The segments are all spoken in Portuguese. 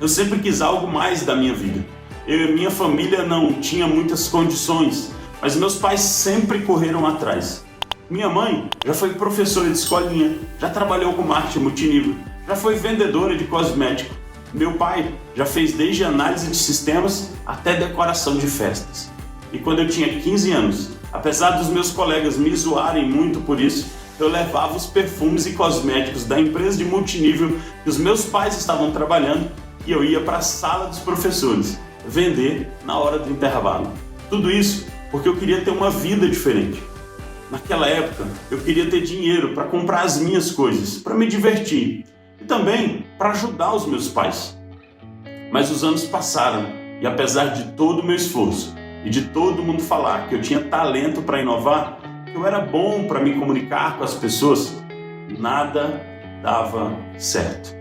Eu sempre quis algo mais da minha vida. Eu e minha família não tinha muitas condições, mas meus pais sempre correram atrás. Minha mãe já foi professora de escolinha, já trabalhou com marketing multinível, já foi vendedora de cosmético. Meu pai já fez desde análise de sistemas até decoração de festas. E quando eu tinha 15 anos, apesar dos meus colegas me zoarem muito por isso, eu levava os perfumes e cosméticos da empresa de multinível que os meus pais estavam trabalhando e eu ia para a sala dos professores vender na hora do intervalo. Tudo isso porque eu queria ter uma vida diferente. Naquela época, eu queria ter dinheiro para comprar as minhas coisas, para me divertir e também para ajudar os meus pais. Mas os anos passaram e apesar de todo o meu esforço e de todo mundo falar que eu tinha talento para inovar, que eu era bom para me comunicar com as pessoas, nada dava certo.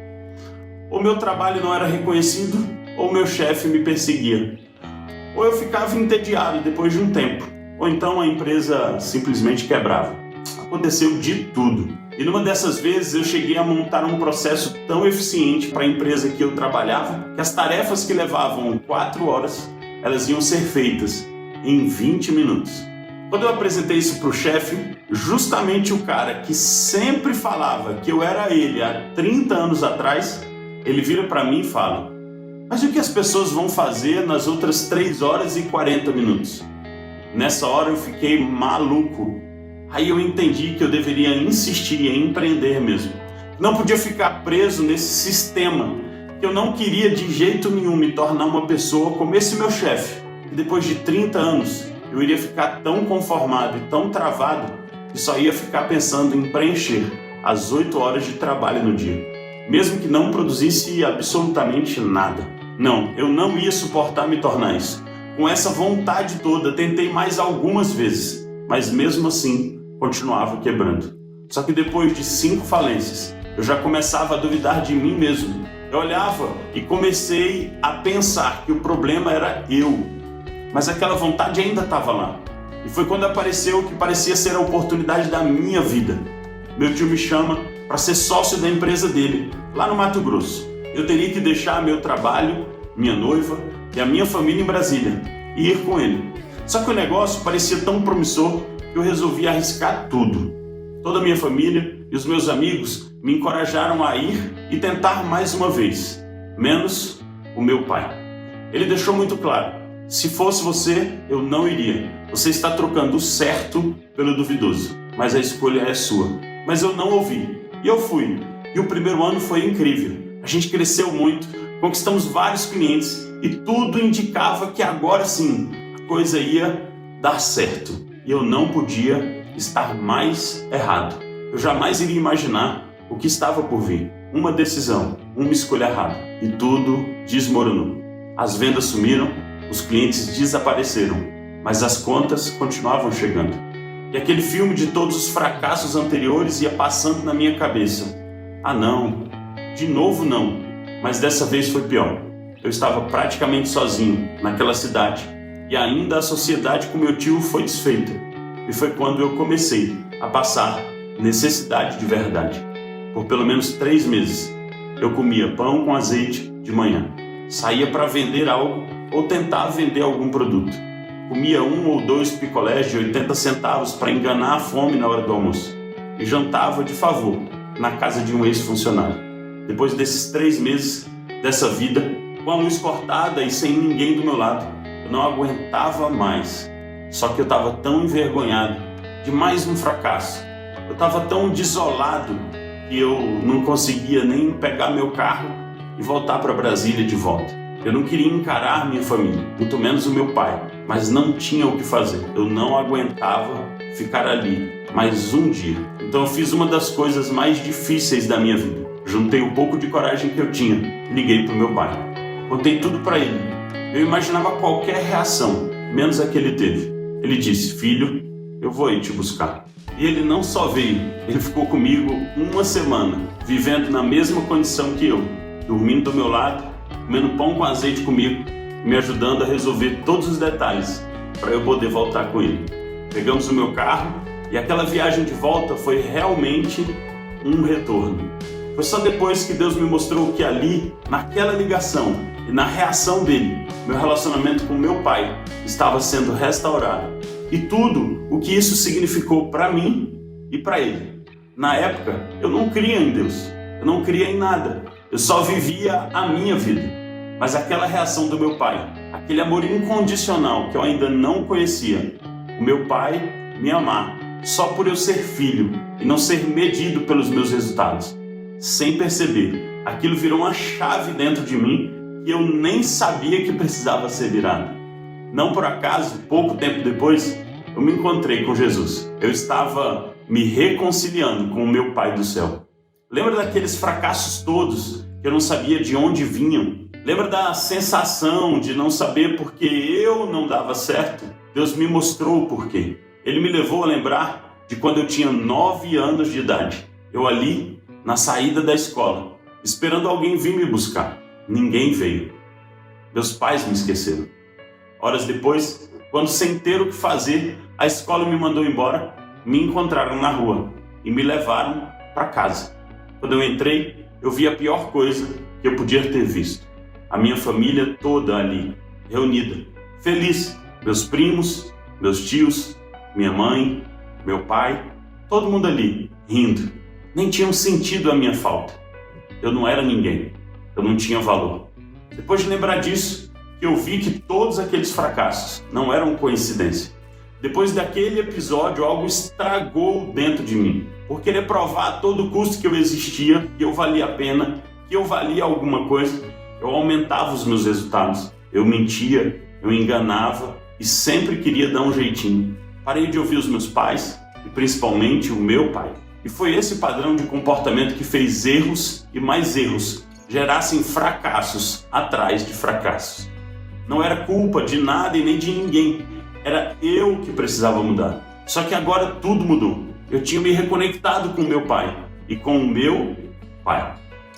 Ou meu trabalho não era reconhecido, ou meu chefe me perseguia. Ou eu ficava entediado depois de um tempo, ou então a empresa simplesmente quebrava. Aconteceu de tudo. E numa dessas vezes eu cheguei a montar um processo tão eficiente para a empresa que eu trabalhava, que as tarefas que levavam 4 horas, elas iam ser feitas em 20 minutos. Quando eu apresentei isso para o chefe, justamente o cara que sempre falava que eu era ele há 30 anos atrás, ele vira para mim e fala: mas o que as pessoas vão fazer nas outras 3 horas e 40 minutos? Nessa hora eu fiquei maluco. Aí eu entendi que eu deveria insistir em empreender mesmo. Não podia ficar preso nesse sistema, que eu não queria de jeito nenhum me tornar uma pessoa como esse meu chefe. E depois de 30 anos, eu iria ficar tão conformado e tão travado que só ia ficar pensando em preencher as 8 horas de trabalho no dia, mesmo que não produzisse absolutamente nada. Não, eu não ia suportar me tornar isso. Com essa vontade toda, tentei mais algumas vezes, mas mesmo assim, continuava quebrando. Só que depois de 5 falências, eu já começava a duvidar de mim mesmo. Eu olhava e comecei a pensar que o problema era eu. Mas aquela vontade ainda estava lá. E foi quando apareceu o que parecia ser a oportunidade da minha vida. Meu tio me chama para ser sócio da empresa dele, lá no Mato Grosso. Eu teria que deixar meu trabalho, minha noiva e a minha família em Brasília e ir com ele. Só que o negócio parecia tão promissor que eu resolvi arriscar tudo. Toda a minha família e os meus amigos me encorajaram a ir e tentar mais uma vez, menos o meu pai. Ele deixou muito claro: se fosse você, eu não iria. Você está trocando o certo pelo duvidoso, mas a escolha é sua. Mas eu não ouvi, e eu fui. E o primeiro ano foi incrível. A gente cresceu muito, conquistamos vários clientes e tudo indicava que agora sim a coisa ia dar certo. E eu não podia estar mais errado. Eu jamais iria imaginar o que estava por vir. Uma decisão, uma escolha errada, e tudo desmoronou. As vendas sumiram, os clientes desapareceram, mas as contas continuavam chegando. E aquele filme de todos os fracassos anteriores ia passando na minha cabeça. Ah não, de novo não, mas dessa vez foi pior. Eu estava praticamente sozinho naquela cidade e ainda a sociedade com meu tio foi desfeita. E foi quando eu comecei a passar necessidade de verdade. Por pelo menos 3 meses, eu comia pão com azeite de manhã, saía para vender algo ou tentar vender algum produto. Comia 1 ou 2 picolés de 80 centavos para enganar a fome na hora do almoço e jantava de favor na casa de um ex-funcionário. Depois desses 3 meses dessa vida, com a luz cortada e sem ninguém do meu lado, eu não aguentava mais. Só que eu estava tão envergonhado de mais um fracasso. Eu estava tão desolado que eu não conseguia nem pegar meu carro e voltar para Brasília de volta. Eu não queria encarar minha família, muito menos o meu pai, mas não tinha o que fazer. Eu não aguentava ficar ali mais um dia. Então eu fiz uma das coisas mais difíceis da minha vida. Juntei o pouco de coragem que eu tinha e liguei para o meu pai. Contei tudo para ele. Eu imaginava qualquer reação, menos a que ele teve. Ele disse: filho, eu vou ir te buscar. E ele não só veio, ele ficou comigo 1 semana, vivendo na mesma condição que eu, dormindo do meu lado, comendo pão com azeite comigo, me ajudando a resolver todos os detalhes para eu poder voltar com ele. Pegamos o meu carro e aquela viagem de volta foi realmente um retorno. Foi só depois que Deus me mostrou que ali, naquela ligação e na reação dele, meu relacionamento com meu pai estava sendo restaurado. E tudo o que isso significou para mim e para ele. Na época, eu não cria em Deus, eu não cria em nada, eu só vivia a minha vida. Mas aquela reação do meu pai, aquele amor incondicional que eu ainda não conhecia, o meu pai me amar só por eu ser filho e não ser medido pelos meus resultados. Sem perceber, aquilo virou uma chave dentro de mim que eu nem sabia que precisava ser virada. Não por acaso, pouco tempo depois, eu me encontrei com Jesus. Eu estava me reconciliando com o meu Pai do céu. Lembra daqueles fracassos todos que eu não sabia de onde vinham? Lembra da sensação de não saber por que eu não dava certo? Deus me mostrou o porquê. Ele me levou a lembrar de quando eu tinha 9 anos de idade. Eu ali, na saída da escola, esperando alguém vir me buscar. Ninguém veio. Meus pais me esqueceram. Horas depois, quando sem ter o que fazer, a escola me mandou embora, me encontraram na rua e me levaram para casa. Quando eu entrei, eu vi a pior coisa que eu podia ter visto. A minha família toda ali, reunida, feliz. Meus primos, meus tios, minha mãe, meu pai, todo mundo ali, rindo. Nem tinham sentido a minha falta. Eu não era ninguém, eu não tinha valor. Depois de lembrar disso, eu vi que todos aqueles fracassos não eram coincidência. Depois daquele episódio, algo estragou dentro de mim. Por querer provar a todo custo que eu existia, que eu valia a pena, que eu valia alguma coisa, eu aumentava os meus resultados. Eu mentia, eu enganava e sempre queria dar um jeitinho. Parei de ouvir os meus pais e principalmente o meu pai. E foi esse padrão de comportamento que fez erros e mais erros gerassem fracassos atrás de fracassos. Não era culpa de nada e nem de ninguém. Era eu que precisava mudar. Só que agora tudo mudou. Eu tinha me reconectado com o meu pai e com o meu pai.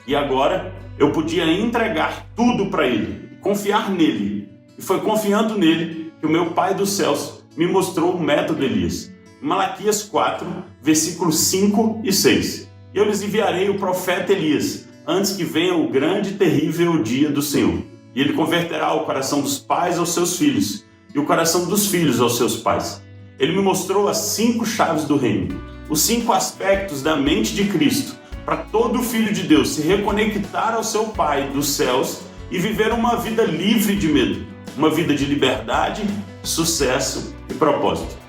E agora eu podia entregar tudo para ele, confiar nele. E foi confiando nele que o meu Pai dos céus me mostrou o método Elias. Malaquias 4, versículos 5 e 6. Eu lhes enviarei o profeta Elias, antes que venha o grande e terrível dia do Senhor. E ele converterá o coração dos pais aos seus filhos, e o coração dos filhos aos seus pais. Ele me mostrou as 5 chaves do reino, os 5 aspectos da mente de Cristo, para todo filho de Deus se reconectar ao seu Pai dos céus e viver uma vida livre de medo, uma vida de liberdade, sucesso e propósito.